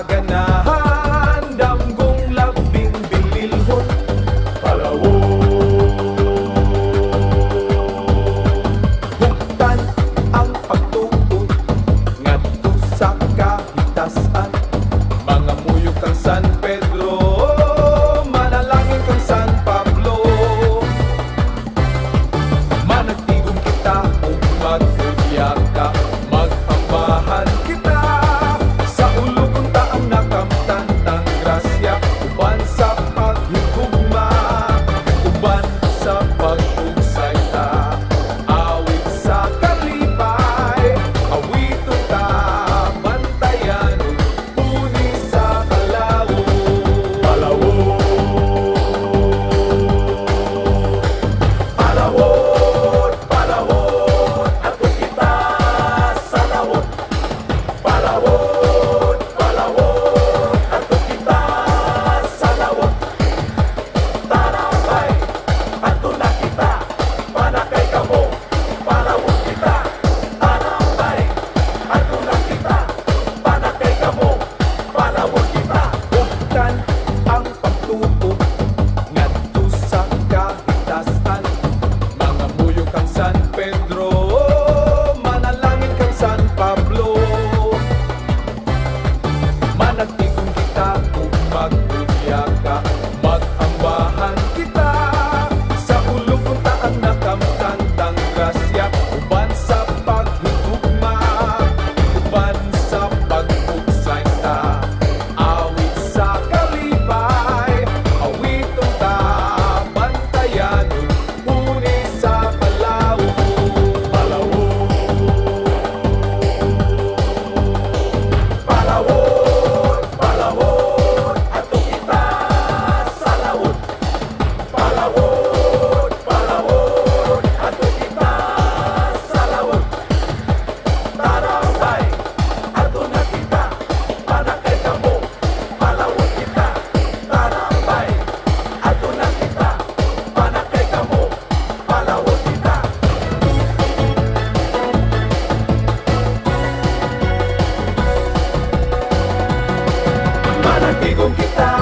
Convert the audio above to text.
kaganahan, damgong labing bililhon. Hugtan ang pagtuo ngadto sa kahitasan, mga muyok kang San Pedro, manalangin kang San Pablo. Managtigom kita ug mag-uya ka, mag-ambahan kita sa ulog unta ang nakamtan tang grasya, uban sa paghigugma, uban sa pag-ugsay ta, awit sa kalipay, awiton ta, bantayan puni sa kalawo. Palawon, palawon, ato kita sa lawon. Palawon, palawon, ato kita sa lawon. Tarapay, ato na kita, panakay kamo. Palawon kita, tarapay, ato na kita, panakay kamo. Palawon kita. Hugtan ang pagtuo ngadto sa kahitasan, mga muyok kang San Pedro, manalangin kang San Pablo. Managtigom kita kung mag-uya ka, mag-ambahan kita sa ulog unta ang nakamtan tang grasya, uban sa paghigugma, uban sa pag-ugsay ta, awit sa kalipay, awiton ta, bantayan huni sa kalawo. Palawon, palawon, ato kita sa lawon. Palawon, palawon, ato kita sa lawon. Tarapay, ato na kita, panakay kamo. Palawon kita, tarapay, ato na kita, panakay kamo. Palawon kita. Managtigom kita